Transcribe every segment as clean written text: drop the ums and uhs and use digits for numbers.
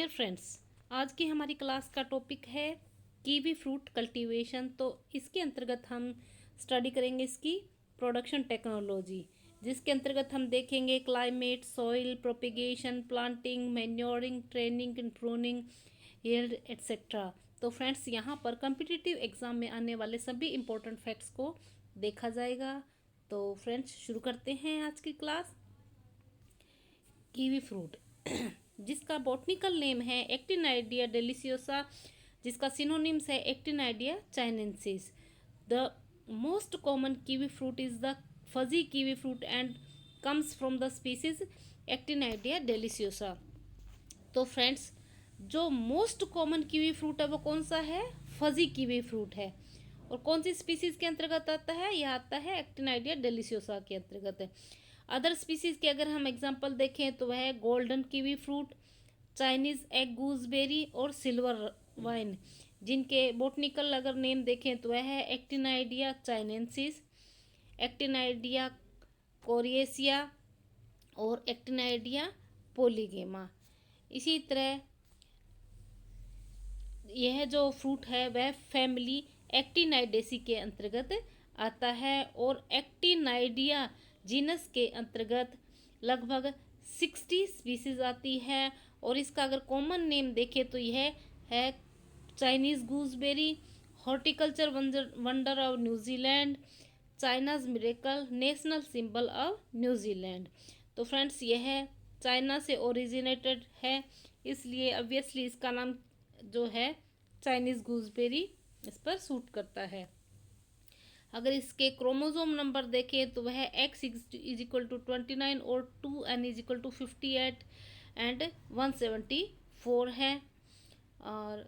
Dear friends, आज की हमारी क्लास का टॉपिक है कीवी फ्रूट कल्टीवेशन। तो इसके अंतर्गत हम स्टडी करेंगे इसकी प्रोडक्शन टेक्नोलॉजी, जिसके अंतर्गत हम देखेंगे climate, soil, propagation, planting, manuring, training and pruning, yield etcetera. तो फ्रेंड्स, यहाँ पर कम्पिटिटिव एग्जाम में आने वाले सभी इंपॉर्टेंट फैक्ट्स को देखा जाएगा। तो फ्रेंड्स, शुरू करते हैं आज की क्लास। कीवी फ्रूट जिसका बॉटनिकल नेम है एक्टिनाइडिया डेलिसियोसा, जिसका सिनोनिम्स है Actinidia chinensis. The most common kiwi fruit is the fuzzy kiwi fruit and comes from the species Actinidia deliciosa. तो फ्रेंड्स, जो मोस्ट कॉमन कीवी फ्रूट है वो कौन सा है? फजी कीवी फ्रूट है। और कौन सी स्पीसीज के अंतर्गत आता है? यह आता है एक्टिनाइडिया डेलिसियोसा के अंतर्गत है। अदर स्पीसीज के अगर हम एग्जांपल देखें तो वह है golden kiwi fruit, Chinese egg gooseberry और सिल्वर वाइन, जिनके बोटनिकल अगर नेम देखें तो वह है एक्टिनाइडिया चाइनेंसिस, एक्टिनाइडिया कोरिएसिया और एक्टिनाइडिया पोलीगेमा। इसी तरह यह जो फ्रूट है वह फैमिली एक्टिनाइडेसी के अंतर्गत आता है और एक्टिनाइडिया जीनस के अंतर्गत लगभग 60 स्पीसीज आती है। और इसका अगर कॉमन नेम देखें तो यह है Chinese gooseberry, horticulture wonder of New Zealand, China's miracle, national symbol of New Zealand. तो फ्रेंड्स, यह चाइना से ओरिजिनेटेड है, इसलिए ऑब्वियसली इसका नाम जो है चाइनीज गूसबेरी इस पर सूट करता है। अगर इसके क्रोमोसोम नंबर देखें तो वह X इज इक्वल टू 29 और 2N is equal to 58 and 174 है। और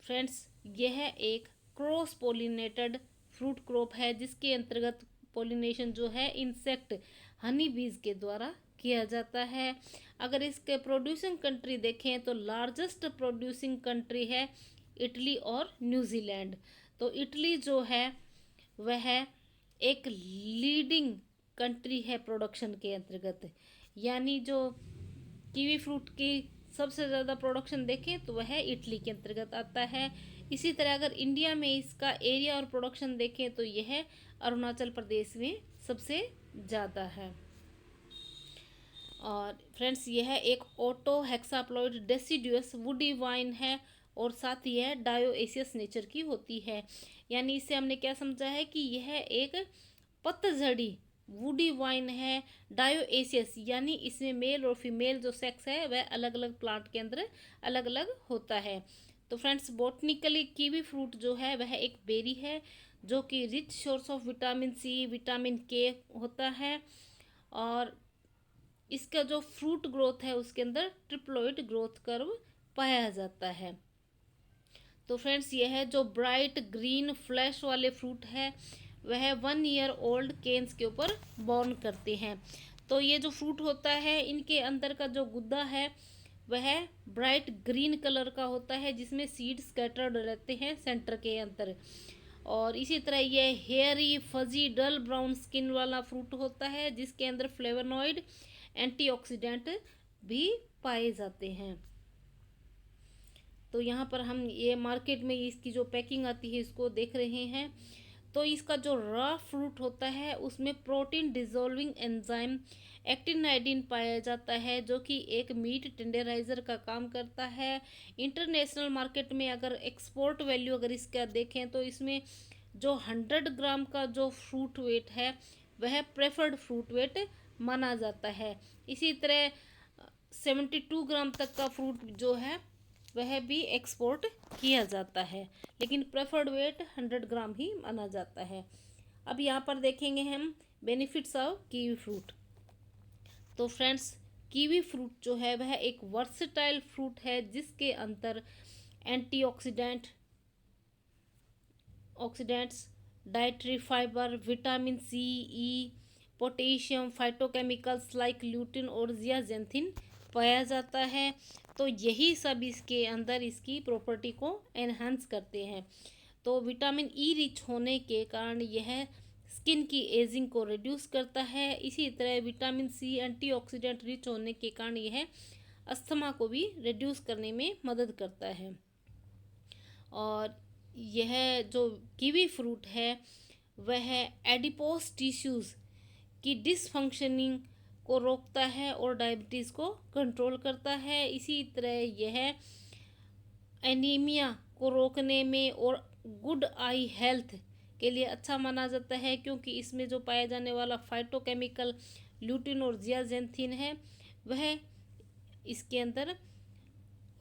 फ्रेंड्स, यह एक क्रॉस पोलिनेटेड फ्रूट क्रॉप है, जिसके अंतर्गत पोलिनेशन जो है इंसेक्ट हनी बीज के द्वारा किया जाता है। अगर इसके प्रोड्यूसिंग कंट्री देखें तो लार्जेस्ट प्रोड्यूसिंग कंट्री है इटली और न्यूजीलैंड। तो इटली जो है वह एक लीडिंग कंट्री है प्रोडक्शन के अंतर्गत, यानी जो कीवी फ्रूट की सबसे ज़्यादा प्रोडक्शन देखें तो वह इटली के अंतर्गत आता है। इसी तरह अगर इंडिया में इसका एरिया और प्रोडक्शन देखें तो यह अरुणाचल प्रदेश में सबसे ज़्यादा है। और फ्रेंड्स, यह एक auto hexaploid deciduous woody wine है और साथ ही यह डायोएसियस नेचर की होती है। यानी इससे हमने क्या समझा है कि यह एक पतझड़ी वुडी वाइन है, डायोएसियस, यानी इसमें मेल और फीमेल जो सेक्स है वह अलग अलग प्लांट के अंदर अलग अलग होता है। तो फ्रेंड्स, बॉटनिकली कीवी फ्रूट जो है वह एक बेरी है जो कि rich source of vitamin C, vitamin K होता है। और इसका जो फ्रूट ग्रोथ है उसके अंदर ट्रिप्लोइड ग्रोथ कर्व पाया जाता है। तो फ्रेंड्स, यह जो ब्राइट ग्रीन फ्लैश वाले फ्रूट है वह 1 ईयर ओल्ड केन्स के ऊपर बॉर्न करते हैं। तो ये जो फ्रूट होता है इनके अंदर का जो गुद्दा है वह ब्राइट ग्रीन कलर का होता है, जिसमें सीड स्कैटर्ड रहते हैं सेंटर के अंदर। और इसी तरह यह हेयरी फजी डल ब्राउन स्किन वाला फ्रूट होता है, जिसके अंदर फ्लेवोनॉइड एंटीऑक्सीडेंट भी पाए जाते हैं। तो यहाँ पर हम ये मार्केट में इसकी जो पैकिंग आती है इसको देख रहे हैं। तो इसका जो रॉ फ्रूट होता है उसमें प्रोटीन डिजोल्विंग एंजाइम एक्टिनाइडिन पाया जाता है, जो कि एक मीट टेंडराइजर का काम करता है। इंटरनेशनल मार्केट में अगर एक्सपोर्ट वैल्यू अगर इसका देखें तो इसमें जो 100 ग्राम का जो फ्रूट वेट है वह प्रेफर्ड फ्रूट वेट माना जाता है। इसी तरह 72 ग्राम तक का फ्रूट जो है वह भी एक्सपोर्ट किया जाता है, लेकिन प्रेफर्ड वेट 100 ग्राम ही माना जाता है। अब यहाँ पर देखेंगे हम बेनिफिट्स ऑफ कीवी फ्रूट। तो फ्रेंड्स, कीवी फ्रूट जो है वह एक वर्सेटाइल फ्रूट है, जिसके अंदर antioxidants, dietary fibre, vitamin C, E, potassium, phytochemicals like lutein और जियाजेंथिन पाया जाता है। तो यही सब इसके अंदर इसकी प्रॉपर्टी को एनहांस करते हैं। तो विटामिन ई रिच होने के कारण यह स्किन की एजिंग को रिड्यूस करता है। इसी तरह विटामिन सी एंटीऑक्सीडेंट रिच होने के कारण यह अस्थमा को भी रिड्यूस करने में मदद करता है। और यह जो कीवी फ्रूट है वह एडिपोज टिश्यूज़ की डिसफंक्शनिंग को रोकता है और डायबिटीज़ को कंट्रोल करता है। इसी तरह यह एनीमिया को रोकने में और गुड आई हेल्थ के लिए अच्छा माना जाता है, क्योंकि इसमें जो पाया जाने वाला फाइटोकेमिकल ल्यूटिन और जियाजेंथिन है वह इसके अंदर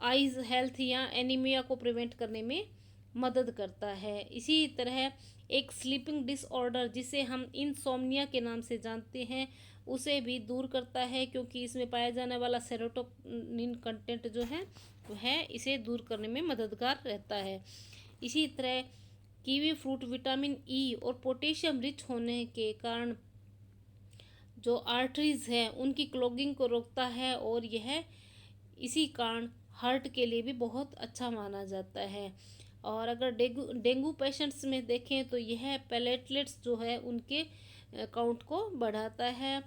आइज हेल्थ या एनीमिया को प्रिवेंट करने में मदद करता है। इसी तरह एक स्लीपिंग डिसऑर्डर जिसे हम इंसोम्निया के नाम से जानते हैं उसे भी दूर करता है, क्योंकि इसमें पाया जाने वाला सेरोटोनिन कंटेंट जो है वह इसे दूर करने में मददगार रहता है। इसी तरह कीवी फ्रूट विटामिन ई और पोटेशियम रिच होने के कारण जो आर्टरीज है उनकी क्लॉगिंग को रोकता है और यह इसी कारण हार्ट के लिए भी बहुत अच्छा माना जाता है। और अगर डेंगू पेशेंट्स में देखें तो यह प्लेटलेट्स जो है उनके काउंट को बढ़ाता है।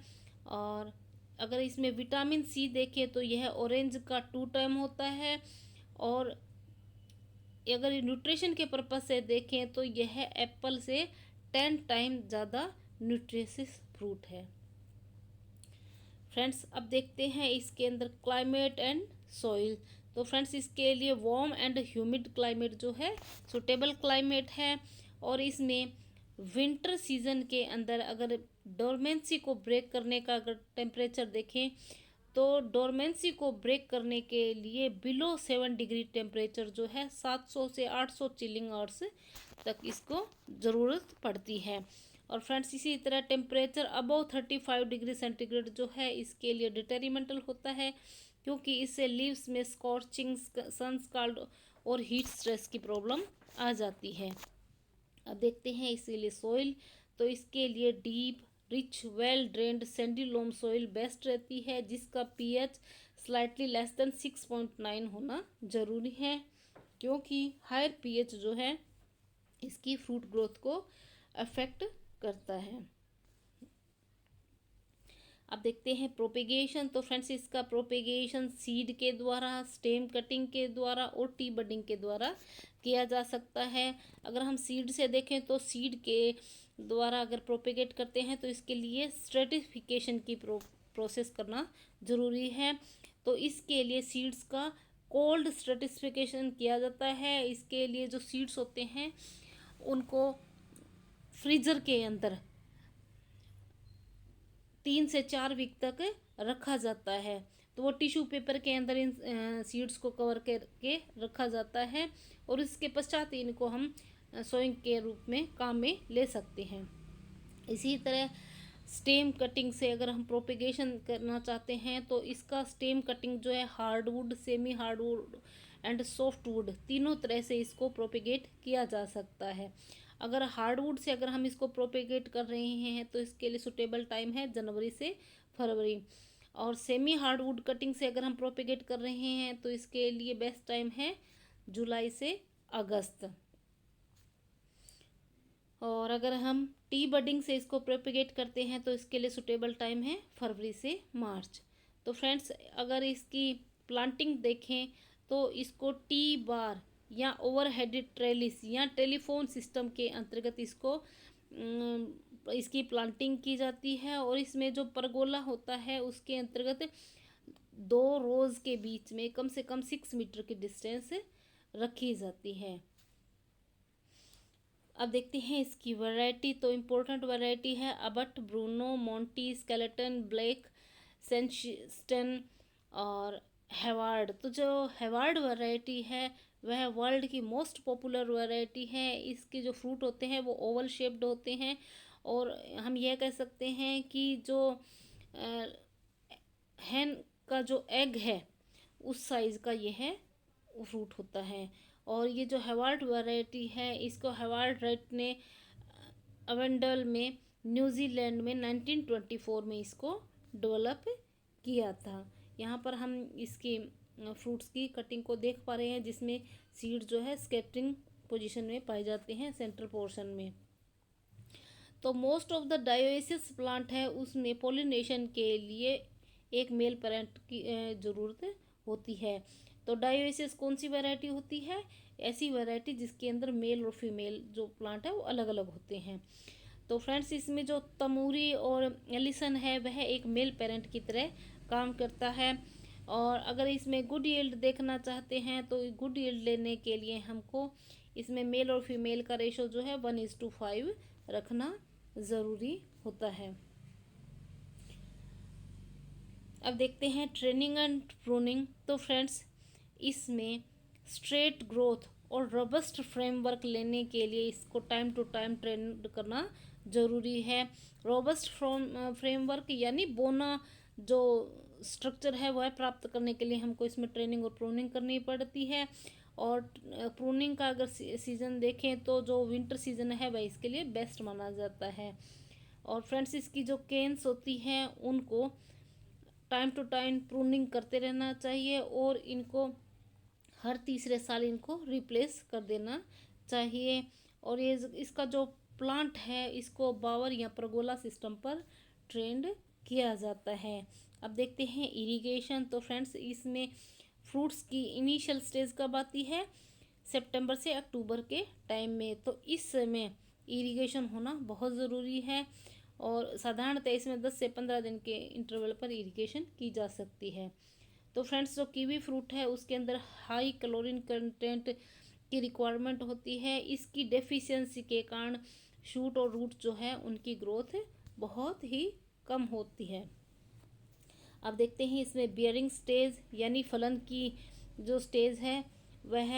और अगर इसमें विटामिन सी देखें तो यह ऑरेंज का 2 टाइम होता है। और अगर न्यूट्रिशन के पर्पज से देखें तो यह एप्पल से 10 टाइम ज़्यादा न्यूट्रिशियस फ्रूट है। फ्रेंड्स अब देखते हैं इसके अंदर क्लाइमेट एंड सॉइल। तो फ्रेंड्स इसके लिए वार्म एंड ह्यूमिड क्लाइमेट जो है सुटेबल क्लाइमेट है। और इसमें विंटर सीजन के अंदर अगर डोरमेंसी को ब्रेक करने का अगर टेम्परेचर देखें तो डोरमेंसी को ब्रेक करने के लिए बिलो 7 डिग्री टेम्परेचर जो है 700 से 800 चिलिंग आवर्स तक इसको ज़रूरत पड़ती है। और फ्रेंड्स इसी तरह टेम्परेचर अबव 35 डिग्री सेंटीग्रेड जो है इसके लिए डिटेरिमेंटल होता है, क्योंकि इससे लीव्स में स्कॉर्चिंग, सन स्काल्ड और हीट स्ट्रेस की प्रॉब्लम आ जाती है। अब देखते हैं इसीलिए सॉइल। तो इसके लिए deep rich well drained sandy loam soil best रहती है, जिसका पीएच स्लाइटली लेस देन 6.9 होना ज़रूरी है, क्योंकि हायर पीएच जो है इसकी फ्रूट ग्रोथ को अफेक्ट करता है। अब देखते हैं प्रोपेगेशन। तो फ्रेंड्स इसका प्रोपेगेशन सीड के द्वारा, स्टेम कटिंग के द्वारा और टी बडिंग के द्वारा किया जा सकता है। अगर हम सीड से देखें तो सीड के द्वारा अगर प्रोपेगेट करते हैं तो इसके लिए स्ट्रेटिफिकेशन की प्रोसेस करना ज़रूरी है। तो इसके लिए सीड्स का कोल्ड स्ट्रेटिफिकेशन किया जाता है। इसके लिए जो सीड्स होते हैं उनको फ्रीजर के अंदर 3 से 4 वीक तक रखा जाता है। तो वो टिश्यू पेपर के अंदर इन सीड्स को कवर करके रखा जाता है और इसके पश्चात इनको हम सोइंग के रूप में काम में ले सकते हैं। इसी तरह स्टेम कटिंग से अगर हम प्रोपेगेशन करना चाहते हैं तो इसका स्टेम कटिंग जो है hardwood, semi hardwood and softwood तीनों तरह से इसको प्रोपेगेट किया जा सकता है। अगर हार्डवुड से अगर हम इसको प्रोपेगेट कर रहे हैं तो इसके लिए सुटेबल टाइम है जनवरी से फरवरी। और सेमी हार्डवुड कटिंग से अगर हम प्रोपेगेट कर रहे हैं तो इसके लिए बेस्ट टाइम है जुलाई से अगस्त। और अगर हम टी बडिंग से इसको प्रोपेगेट करते हैं तो इसके लिए सुटेबल टाइम है फरवरी से मार्च। तो फ्रेंड्स अगर इसकी प्लांटिंग देखें तो इसको टी बार या ओवरहेडेड ट्रेलिस या टेलीफोन सिस्टम के अंतर्गत इसको इसकी प्लांटिंग की जाती है। और इसमें जो परगोला होता है उसके अंतर्गत 2 रोज़ के बीच में कम से कम 6 मीटर की डिस्टेंस रखी जाती है। अब देखते हैं इसकी वैरायटी। तो इम्पोर्टेंट वैरायटी है Abbott, Bruno, Monty, skeleton, black, सेंस्टन और हेवार्ड। तो जो हेवार्ड वैरायटी है वह वर्ल्ड की मोस्ट पॉपुलर वैरायटी है। इसके जो फ्रूट होते हैं वो ओवल शेप्ड होते हैं और हम यह कह सकते हैं कि जो हैन का जो एग है उस साइज़ का यह फ्रूट होता है। और ये जो हेवार्ड वैरायटी है इसको हेवार्ड राइट ने अवेंडल में न्यूजीलैंड में 1924 में इसको डेवलप किया था। यहाँ पर हम इसकी फ्रूट्स की कटिंग को देख पा रहे हैं जिसमें सीड जो है स्कैटरिंग पोजीशन में पाए जाते हैं सेंट्रल पोर्शन में। तो मोस्ट ऑफ द डायोसिस प्लांट है उसमें पोलिनेशन के लिए एक मेल पेरेंट की ज़रूरत होती है। तो डायोसियस कौन सी वैरायटी होती है? ऐसी वैरायटी जिसके अंदर मेल और फीमेल जो प्लांट है वो अलग अलग होते हैं। तो फ्रेंड्स, इसमें जो तमूरी और एलिसन है वह एक मेल पेरेंट की तरह काम करता है। और अगर इसमें गुड यील्ड देखना चाहते हैं तो गुड यील्ड लेने के लिए हमको इसमें मेल और फीमेल का रेशो जो है 1:5 रखना ज़रूरी होता है। अब देखते हैं ट्रेनिंग एंड प्रूनिंग। तो फ्रेंड्स, इसमें स्ट्रेट ग्रोथ और रोबस्ट फ्रेमवर्क लेने के लिए इसको टाइम टू टाइम ट्रेन करना ज़रूरी है। रोबस्ट फ्रेमवर्क यानी बोना जो स्ट्रक्चर है वह प्राप्त करने के लिए हमको इसमें ट्रेनिंग और प्रूनिंग करनी पड़ती है। और प्रूनिंग का अगर सीज़न देखें तो जो विंटर सीज़न है वह इसके लिए बेस्ट माना जाता है। और फ्रेंड्स, इसकी जो केन्स होती हैं उनको टाइम टू टाइम प्रूनिंग करते रहना चाहिए और इनको हर तीसरे साल इनको रिप्लेस कर देना चाहिए। और ये इसका जो प्लांट है इसको बावर या परगोला सिस्टम पर ट्रेंड किया जाता है। अब देखते हैं इरिगेशन। तो फ्रेंड्स, इसमें फ्रूट्स की इनिशियल स्टेज कब आती है? सितंबर से अक्टूबर के टाइम में। तो इस समय इरिगेशन होना बहुत ज़रूरी है और साधारणतः इसमें 10 से 15 दिन के इंटरवल पर इरिगेशन की जा सकती है। तो फ्रेंड्स, जो कीवी फ्रूट है उसके अंदर हाई कैलोरीन कंटेंट की रिक्वायरमेंट होती है। इसकी डेफिशिएंसी के कारण शूट और रूट जो है उनकी ग्रोथ बहुत ही कम होती है। अब देखते हैं इसमें बियरिंग स्टेज यानी फलन की जो स्टेज है वह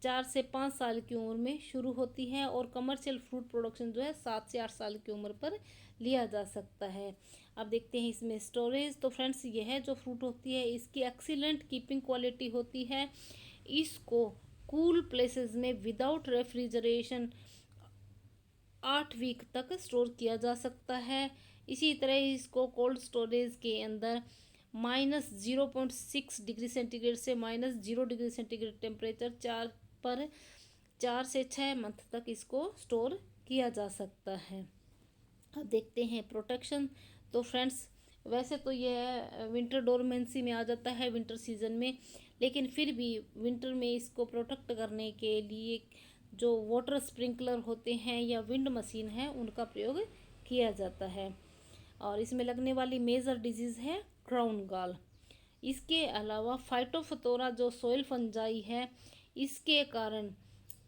4 से 5 साल की उम्र में शुरू होती है और कमर्शियल फ्रूट प्रोडक्शन जो है 7 से 8 साल की उम्र पर लिया जा सकता है। अब देखते हैं इसमें स्टोरेज। तो फ्रेंड्स, यह जो फ्रूट होती है इसकी एक्सीलेंट कीपिंग क्वालिटी होती है। इसको कूल प्लेसेस में विदाउट रेफ्रिजरेशन 8 वीक तक स्टोर किया जा सकता है। इसी तरह इसको कोल्ड स्टोरेज के अंदर -0.6 डिग्री सेंटीग्रेड से -0 डिग्री सेंटीग्रेड टेम्परेचर 4 से 6 मंथ तक इसको स्टोर किया जा सकता है। अब देखते हैं प्रोटेक्शन। तो फ्रेंड्स, वैसे तो यह विंटर डोरमेंसी में आ जाता है विंटर सीजन में, लेकिन फिर भी विंटर में इसको प्रोटेक्ट करने के लिए जो वाटर स्प्रिंकलर होते हैं या विंड मशीन है उनका प्रयोग किया जाता है। और इसमें लगने वाली मेजर डिजीज़ है क्राउन गॉल। इसके अलावा फाइटोफथोरा जो सॉइल फंजाई है इसके कारण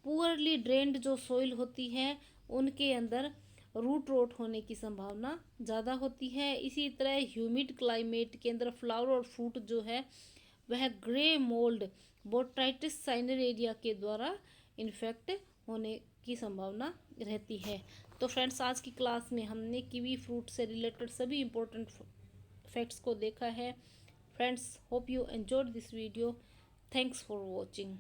पुअरली ड्रेन्ड जो सॉइल होती है उनके अंदर रूट रोट होने की संभावना ज़्यादा होती है। इसी तरह ह्यूमिड क्लाइमेट के अंदर फ्लावर और फ्रूट जो है वह ग्रे मोल्ड बोट्राइटिस साइनेरेरिया के द्वारा इन्फेक्ट होने की संभावना रहती है। तो फ्रेंड्स, आज की क्लास में हमने कीवी फ्रूट से रिलेटेड सभी इम्पोर्टेंट फैक्ट्स को देखा है। Friends, hope you enjoyed this video. Thanks for watching.